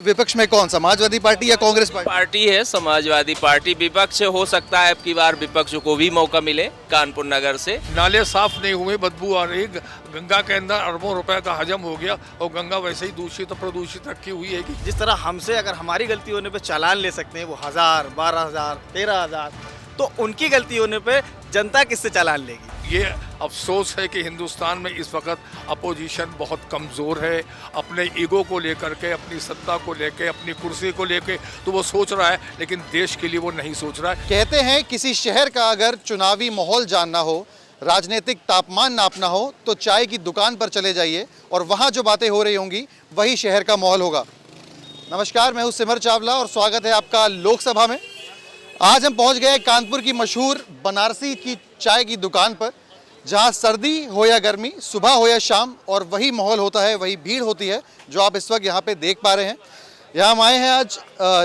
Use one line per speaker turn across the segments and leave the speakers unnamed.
विपक्ष में कौन, समाजवादी पार्टी या कांग्रेस पार्टी?
पार्टी है समाजवादी पार्टी। विपक्ष हो सकता है अब की बार विपक्ष को भी मौका मिले कानपुर नगर से।
नाले साफ नहीं हुए, बदबू आ रही, गंगा के अंदर अरबों रुपए का हजम हो गया और गंगा वैसे ही दूषित प्रदूषित रखी हुई है कि
जिस तरह हमसे अगर हमारी गलती होने पे चालान ले सकते हैं वो 1000, 12,000, 13,000, तो उनकी गलती होने पे जनता किससे चालान लेगी?
ये अफसोस है कि हिंदुस्तान में इस वक्त अपोजिशन बहुत कमज़ोर है। अपने ईगो को लेकर के, अपनी सत्ता को लेके, अपनी कुर्सी को लेके तो वो सोच रहा है, लेकिन देश के लिए वो नहीं सोच रहा है।
कहते हैं किसी शहर का अगर चुनावी माहौल जानना हो, राजनीतिक तापमान नापना हो तो चाय की दुकान पर चले जाइए और वहाँ जो बातें हो रही होंगी वही शहर का माहौल होगा। नमस्कार, मैं हूँ सिमर चावला और स्वागत है आपका लोकसभा में। आज हम पहुँच गए कानपुर की मशहूर बनारसी की चाय की दुकान पर, जहाँ सर्दी हो या गर्मी, सुबह हो या शाम, और वही माहौल होता है, वही भीड़ होती है जो आप इस वक्त यहाँ पे देख पा रहे हैं। यहाँ हम आए हैं आज,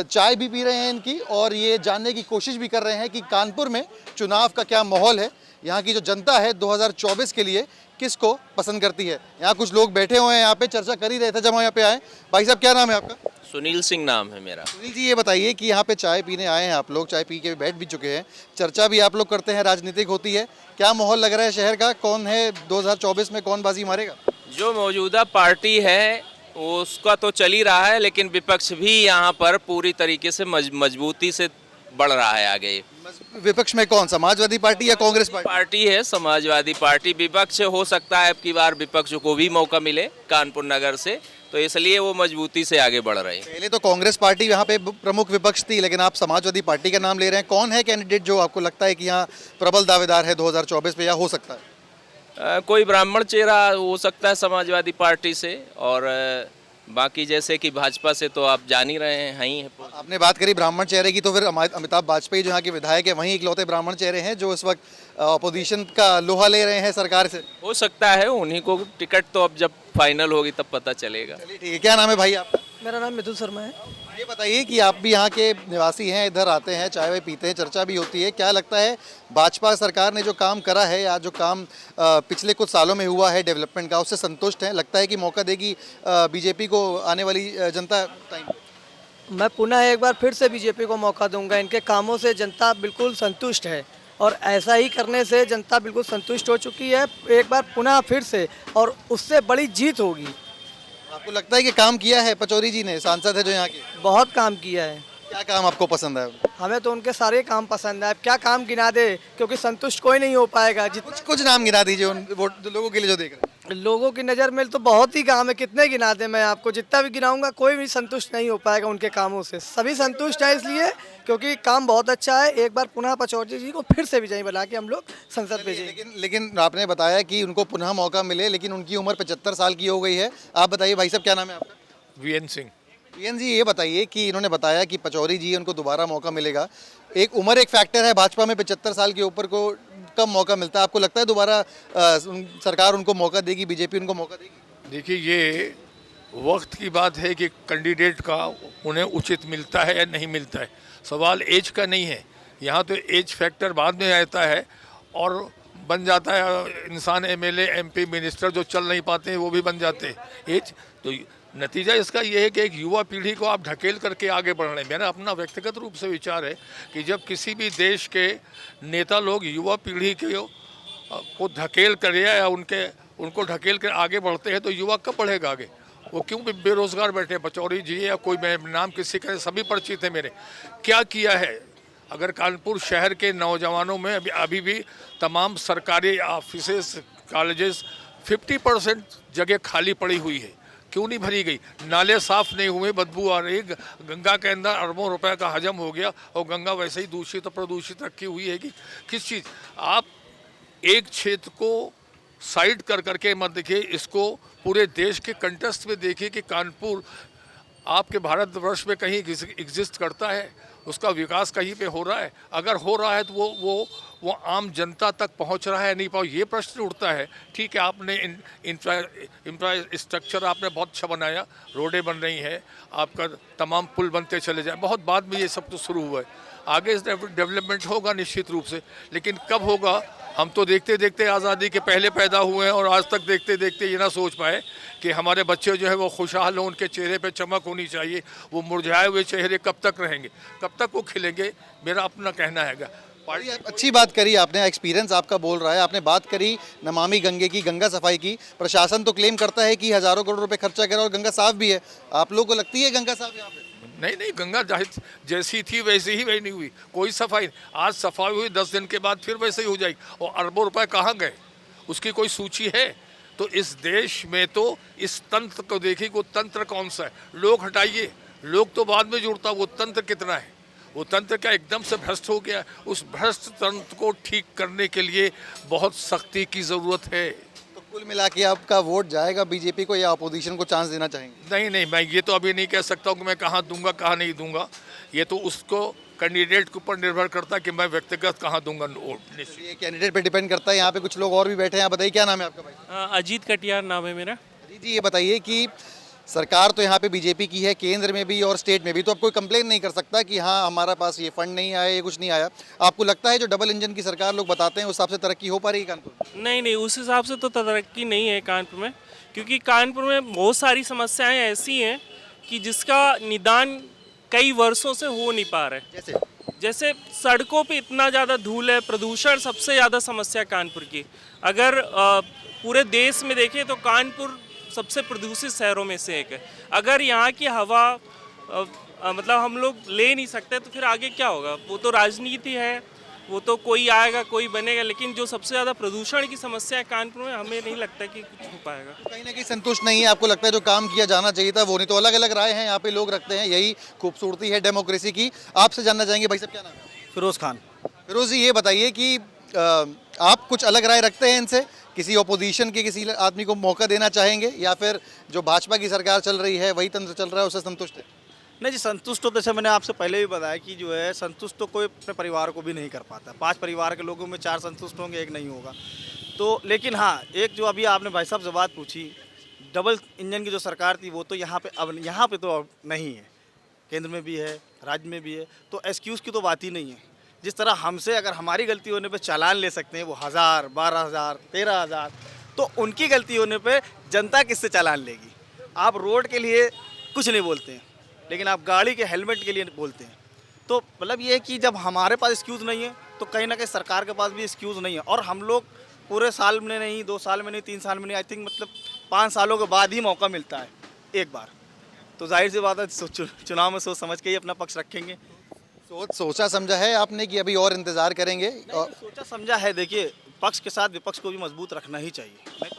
चाय भी पी रहे हैं इनकी और ये जानने की कोशिश भी कर रहे हैं कि कानपुर में चुनाव का क्या माहौल है, यहाँ की जो जनता है 2024 के लिए किसको पसंद करती है। यहाँ कुछ लोग बैठे हुए हैं, यहाँ पे चर्चा कर ही रहे थे जब हम यहाँ पे आए। भाई साहब, क्या नाम है आपका?
सुनील सिंह नाम है मेरा।
सुनील जी, ये बताइए कि यहाँ पे चाय पीने आए हैं आप लोग, चाय पी के बैठ भी चुके हैं, चर्चा भी आप लोग करते हैं, राजनीतिक होती है, क्या माहौल लग रहा है शहर का? कौन है 2024 में, कौन बाजी मारेगा?
जो मौजूदा पार्टी है उसका तो चल ही रहा है, लेकिन विपक्ष भी यहाँ पर पूरी तरीके से मजबूती से बढ़ रहा है आगे।
विपक्ष में कौन, समाजवादी पार्टी या कांग्रेस पार्टी?
पार्टी है समाजवादी पार्टी। विपक्ष हो सकता है अब की बार विपक्ष को भी मौका मिले कानपुर नगर से, तो इसलिए वो मजबूती से आगे बढ़ रहे हैं।
पहले तो कांग्रेस पार्टी यहाँ पे प्रमुख विपक्ष थी, लेकिन आप समाजवादी पार्टी का नाम ले रहे हैं। कौन है कैंडिडेट जो आपको लगता है कि यहाँ प्रबल दावेदार है 2024 में, या हो सकता है?
कोई ब्राह्मण चेहरा हो सकता है समाजवादी पार्टी से, और बाकी जैसे कि भाजपा से तो आप जान ही रहे हैं, ही है।
आपने बात करी ब्राह्मण चेहरे की, तो फिर अमिताभ वाजपेयी जो यहाँ के विधायक है वहीं इकलौते ब्राह्मण चेहरे हैं जो इस वक्त अपोजिशन का लोहा ले रहे हैं सरकार से।
हो सकता है उन्हीं को टिकट, तो अब जब फाइनल होगी तब पता चलेगा।
चलिए ठीक है। क्या नाम है भाई आपका?
मेरा नाम मिथुन शर्मा है।
ये बताइए कि आप भी यहाँ के निवासी हैं, इधर आते हैं, चाय वाय पीते हैं, चर्चा भी होती है, क्या लगता है भाजपा सरकार ने जो काम करा है या जो काम पिछले कुछ सालों में हुआ है डेवलपमेंट का, उससे संतुष्ट हैं? लगता है कि मौका देगी बीजेपी को आने वाली जनता टाइम?
मैं पुनः एक बार फिर से बीजेपी को मौका दूंगा। इनके कामों से जनता बिल्कुल संतुष्ट है और ऐसा ही करने से जनता बिल्कुल संतुष्ट हो चुकी है। एक बार पुनः फिर से, और उससे बड़ी जीत होगी।
आपको लगता है कि काम किया है पचौरी जी ने, सांसद है जो यहाँ के?
बहुत काम किया है।
क्या काम आपको पसंद है?
हमें तो उनके सारे काम पसंद है। अब क्या काम गिना दे, क्योंकि संतुष्ट कोई नहीं हो पाएगा।
कुछ नाम गिना दीजिए उन लोगों के लिए जो देख रहे हैं।
लोगों की नज़र में तो बहुत ही काम है, कितने गिना दे। मैं आपको जितना भी गिनाऊंगा कोई भी संतुष्ट नहीं हो पाएगा उनके कामों से। सभी संतुष्ट है इसलिए क्योंकि काम बहुत अच्छा है। एक बार पुनः पचौरी जी को फिर से विजयी बना के हम लोग संसद भेजेंगे।
लेकिन आपने बताया कि उनको पुनः मौका मिले, लेकिन उनकी उम्र 75 साल की हो गई है। आप बताइए भाई साहब, क्या नाम है आपका?
वीएन सिंह।
वीएन जी, ये बताइए कि इन्होंने बताया कि पचौरी जी उनको दोबारा मौका मिलेगा। एक उम्र एक फैक्टर है, भाजपा में 75 साल के ऊपर को कम मौका मिलता है। आपको लगता है दोबारा सरकार उनको मौका देगी, बीजेपी उनको मौका देगी?
देखिए, ये वक्त की बात है कि कैंडिडेट का उन्हें उचित मिलता है या नहीं मिलता है। सवाल एज का नहीं है, यहाँ तो एज फैक्टर बाद में आता है और बन जाता है इंसान। एमएलए, एमपी, मिनिस्टर जो चल नहीं पाते हैं वो भी बन जाते हैं। एज तो नतीजा इसका ये है कि एक युवा पीढ़ी को आप ढकेल करके आगे बढ़ रहे हैं। मेरा अपना व्यक्तिगत रूप से विचार है कि जब किसी भी देश के नेता लोग युवा पीढ़ी को धकेल कर या उनको ढकेल कर आगे बढ़ते हैं तो युवा कब बढ़ेगा आगे? वो क्यों बेरोजगार बैठे? पचौरी जी या कोई, मैं नाम किसी का, सभी परिचित है मेरे। क्या किया है? अगर कानपुर शहर के नौजवानों में अभी भी तमाम सरकारी ऑफिसेस, कॉलेजेस 50% जगह खाली पड़ी हुई है, क्यों नहीं भरी गई? नाले साफ नहीं हुए, बदबू आ रही, गंगा के अंदर अरबों रुपए का हजम हो गया और गंगा वैसे ही दूषित प्रदूषित रखी हुई है कि किस चीज़। आप एक क्षेत्र को साइड कर करके मत देखिए, इसको पूरे देश के कंटेस्ट में देखिए कि कानपुर आपके भारतवर्ष में कहीं एग्जिस्ट करता है। उसका विकास कहीं पे हो रहा है? अगर हो रहा है तो वो आम जनता तक पहुंच रहा है नहीं पहुंच, ये प्रश्न उठता है। ठीक है, आपने इंफ्रास्ट्रक्चर आपने बहुत अच्छा बनाया, रोडें बन रही हैं, आपका तमाम पुल बनते चले जाए, बहुत बाद में ये सब तो शुरू हुआ है। आगे डेवलपमेंट होगा निश्चित रूप से, लेकिन कब होगा? हम तो देखते देखते आज़ादी के पहले पैदा हुए हैं और आज तक देखते देखते ये ना सोच पाए कि हमारे बच्चे जो है वो खुशहाल हों, उनके चेहरे पे चमक होनी चाहिए। वो मुरझाए हुए चेहरे कब तक रहेंगे, कब तक वो खिलेंगे? मेरा अपना कहना हैगा।
बड़ी अच्छी बात करी आपने, एक्सपीरियंस आपका बोल रहा है। आपने बात करी नमामि गंगे की, गंगा सफाई की। प्रशासन तो क्लेम करता है कि हज़ारों करोड़ रुपए खर्चा करा और गंगा साफ भी है। आप लोगों को लगती है गंगा साफ यहाँ पे?
नहीं, गंगा जैसी थी वैसी ही वही नहीं हुई, कोई सफाई। आज सफाई हुई, 10 दिन के बाद फिर वैसे ही हो जाएगी। और अरबों रुपए कहाँ गए, उसकी कोई सूची है? तो इस देश में तो इस तंत्र को देखिए, वो तंत्र कौन सा है? लोग हटाइए, लोग तो बाद में जुड़ता, वो तंत्र कितना है? वो तंत्र क्या एकदम से भ्रष्ट हो गया? उस भ्रष्ट तंत्र को ठीक करने के लिए बहुत सख्ती की ज़रूरत है।
तो कुल मिला के आपका वोट जाएगा बीजेपी को या अपोजिशन को चांस देना चाहेंगे?
नहीं, मैं ये तो अभी नहीं कह सकता हूँ कि मैं कहाँ दूंगा कहाँ नहीं दूंगा। ये तो उसको कैंडिडेट के ऊपर निर्भर करता है कि मैं व्यक्तिगत कहाँ दूंगा वोट।
ये कैंडिडेट पे डिपेंड करता है। यहाँ पे कुछ लोग और भी बैठे हैं। आप बताइए, क्या नाम है आपका भाई?
अजीत कटियार नाम है मेरा।
जी, ये बताइए कि सरकार तो यहाँ पे बीजेपी की है, केंद्र में भी और स्टेट में भी, तो अब कोई कंप्लेन नहीं कर सकता कि हाँ हमारा पास ये फंड नहीं आया, ये कुछ नहीं आया। आपको लगता है जो डबल इंजन की सरकार लोग बताते हैं उस हिसाब से तरक्की हो पा रही है कानपुर?
नहीं, उस हिसाब से तो तरक्की नहीं है कानपुर में, क्योंकि कानपुर में बहुत सारी समस्याएं ऐसी हैं कि जिसका निदान कई वर्षों से हो नहीं पा रहा है। जैसे सड़कों पे इतना ज़्यादा धूल है, प्रदूषण सबसे ज़्यादा समस्या कानपुर की। अगर पूरे देश में देखें तो कानपुर सबसे प्रदूषित शहरों में से एक है। अगर यहाँ की हवा मतलब हम लोग ले नहीं सकते तो फिर आगे क्या होगा? वो तो राजनीति है, वो तो कोई आएगा कोई बनेगा, लेकिन जो सबसे ज़्यादा प्रदूषण की समस्या है कानपुर में, हमें नहीं लगता कि कुछ हो पाएगा।
कहीं ना कहीं संतुष्ट नहीं है? आपको लगता है जो काम किया जाना चाहिए था वो नहीं? तो अलग अलग राय हैं यहाँ पे लोग रखते हैं, यही खूबसूरती है डेमोक्रेसी की। आपसे जानना चाहेंगे, भाई साहब क्या नाम है?
फिरोज़ खान।
फिरोज जी, ये बताइए कि आप कुछ अलग राय रखते हैं इनसे? किसी ओपोजिशन के किसी आदमी को मौका देना चाहेंगे या फिर जो भाजपा की सरकार चल रही है वही तंत्र चल रहा है उससे संतुष्ट है?
नहीं जी, संतुष्ट तो जैसे मैंने आपसे पहले भी बताया कि जो है संतुष्ट तो कोई अपने परिवार को भी नहीं कर पाता। 5 परिवार के लोगों में 4 संतुष्ट होंगे, 1 नहीं होगा। तो लेकिन हाँ, एक जो अभी आपने भाई साहब से बात पूछी, डबल इंजन की जो सरकार थी वो तो यहाँ पे तो अब नहीं है। केंद्र में भी है, राज्य में भी है, तो एक्सक्यूज़ की तो बात ही नहीं है। जिस तरह हमसे अगर हमारी गलती होने पे चालान ले सकते हैं वो 1000, 12,000, 13,000, तो उनकी गलती होने पे जनता किससे चालान लेगी? आप रोड के लिए कुछ नहीं बोलते हैं, लेकिन आप गाड़ी के हेलमेट के लिए बोलते हैं। तो मतलब ये है कि जब हमारे पास एक्सक्यूज़ नहीं है तो कहीं ना कहीं सरकार के पास भी एक्सक्यूज़ नहीं है। और हम लोग पूरे साल में नहीं, 2 साल में नहीं, 3 साल में नहीं, आई थिंक मतलब 5 सालों के बाद ही मौका मिलता है एक बार। तो जाहिर सी बात है चुनाव में सोच समझ के ही अपना पक्ष रखेंगे।
सोचा समझा है आपने कि अभी और इंतजार करेंगे?
सोचा समझा है। देखिए, पक्ष के साथ विपक्ष को भी मजबूत रखना ही चाहिए।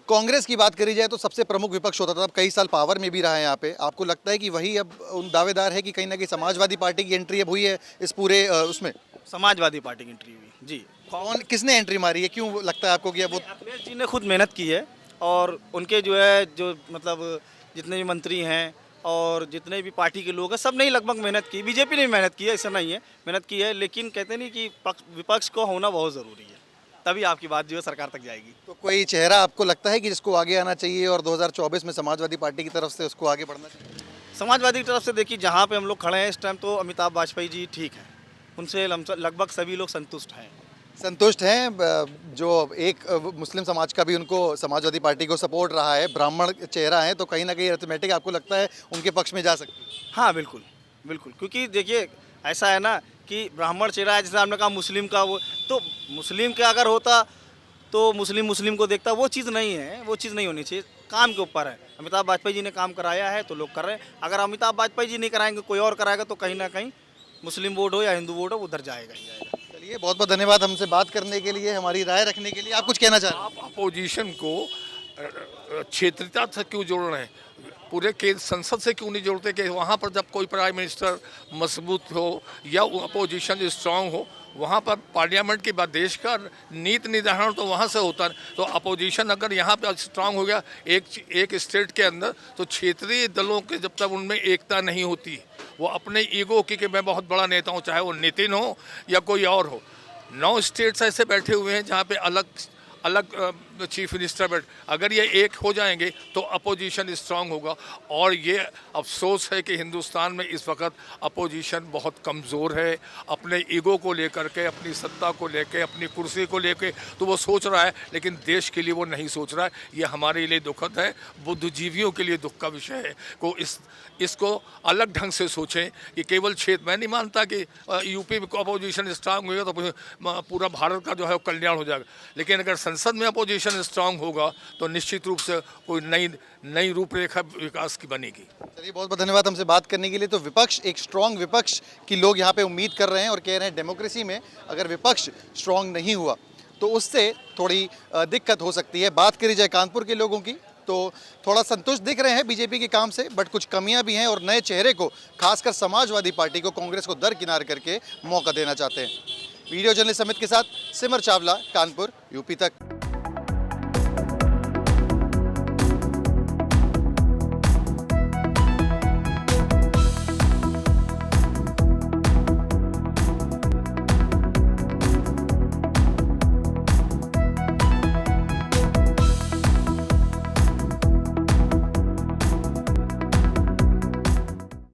कांग्रेस की बात करी जाए तो सबसे प्रमुख विपक्ष होता था, अब कई साल पावर में भी रहा है यहाँ पे। आपको लगता है कि वही अब उन दावेदार है कि कहीं ना कहीं समाजवादी पार्टी की एंट्री अब हुई है इस पूरे उसमें?
समाजवादी पार्टी की एंट्री हुई जी।
कौन, किसने एंट्री मारी है? क्यों लगता है आपको कि अब वो?
अखिलेश जी ने खुद मेहनत की है और उनके जो है जो मतलब जितने भी मंत्री हैं और जितने भी पार्टी के लोग हैं सब ने ही लगभग मेहनत की। बीजेपी ने भी मेहनत की है, ऐसा नहीं है, मेहनत की है, लेकिन कहते नहीं कि विपक्ष को होना बहुत ज़रूरी है, तभी आपकी बात जो है सरकार तक जाएगी।
तो कोई चेहरा आपको लगता है कि जिसको आगे आना चाहिए और 2024 में समाजवादी पार्टी की तरफ से उसको आगे बढ़ना चाहिए?
समाजवादी की तरफ से देखिए, जहाँ पे हम लोग खड़े हैं इस टाइम तो अमिताभ वाजपेयी जी ठीक हैं, उनसे लगभग सभी लोग संतुष्ट हैं।
संतुष्ट हैं? जो एक मुस्लिम समाज का भी उनको समाजवादी पार्टी को सपोर्ट रहा है, ब्राह्मण चेहरा है, तो कहीं ना कहीं अर्थमेटिक आपको लगता है उनके पक्ष में जा सकती है?
हाँ बिल्कुल, क्योंकि देखिए ऐसा है ना कि ब्राह्मण चेहरा है, जैसे आपने कहा मुस्लिम का, वो तो मुस्लिम का अगर होता तो मुस्लिम को देखता, वो चीज़ नहीं है, वो चीज़ नहीं होनी चाहिए। काम के ऊपर है। अमिताभ वाजपेयी जी ने काम कराया है तो लोग कर रहे हैं। अगर अमिताभ वाजपेयी जी नहीं कराएंगे, कोई और कराएगा, तो कहीं ना कहीं मुस्लिम वोट हो या हिंदू वोट हो उधर जाएगा ही जाएगा।
चलिए, बहुत बहुत धन्यवाद हमसे बात करने के लिए, हमारी राय रखने के लिए। आप कुछ कहना चाह रहे हैं?
आप अपोजिशन को क्षेत्रीयता से क्यों जोड़ रहे हैं? पूरे केंद्र संसद से क्यों नहीं जोड़ते कि वहाँ पर जब कोई प्राइम मिनिस्टर मजबूत हो या अपोजिशन स्ट्रांग हो, वहाँ पर पार्लियामेंट की बात, देश का नीति निर्धारण तो वहाँ से होता है। तो अपोजिशन अगर यहाँ पे स्ट्रांग हो गया एक स्टेट के अंदर, तो क्षेत्रीय दलों के जब तक उनमें एकता नहीं होती, वो अपने ईगो की कि मैं बहुत बड़ा नेता हूँ, चाहे वो नितिन हो या कोई और हो। 9 स्टेट्स ऐसे बैठे हुए हैं जहाँ पे अलग चीफ मिनिस्टर बैठ, अगर ये एक हो जाएंगे तो अपोजिशन स्ट्रांग होगा। और ये अफसोस है कि हिंदुस्तान में इस वक्त अपोजिशन बहुत कमज़ोर है, अपने ईगो को लेकर के, अपनी सत्ता को लेकर, अपनी कुर्सी को लेकर तो वो सोच रहा है, लेकिन देश के लिए वो नहीं सोच रहा है। ये हमारे लिए दुखद है, बुद्धिजीवियों के लिए दुख का विषय है। को इसको अलग ढंग से सोचें कि केवल क्षेत्र, मैं नहीं मानता कि यूपी में अपोजिशन स्ट्रांग होगा तो पूरा भारत का जो है वो कल्याण हो जाएगा, लेकिन अगर संसद में अपोजिशन स्ट्रांग होगा तो निश्चित रूप से कोई नई रूपरेखा विकास की बनेगी।
चलिए, बहुत बहुत धन्यवाद हमसे बात करने के लिए। तो विपक्ष, एक स्ट्रांग विपक्ष की लोग यहाँ पे उम्मीद कर रहे हैं और कह रहे हैं डेमोक्रेसी में अगर विपक्ष स्ट्रांग नहीं हुआ तो उससे थोड़ी दिक्कत हो सकती है। बात करी जाए कानपुर के लोगों की तो थोड़ा संतुष्ट दिख रहे हैं बीजेपी के काम से, बट कुछ कमियां भी हैं और नए चेहरे को, खासकर समाजवादी पार्टी को, कांग्रेस को दरकिनार करके मौका देना चाहते हैं। वीडियो जर्नलिस्ट अमित के साथ सिमर चावला, कानपुर, यूपी तक।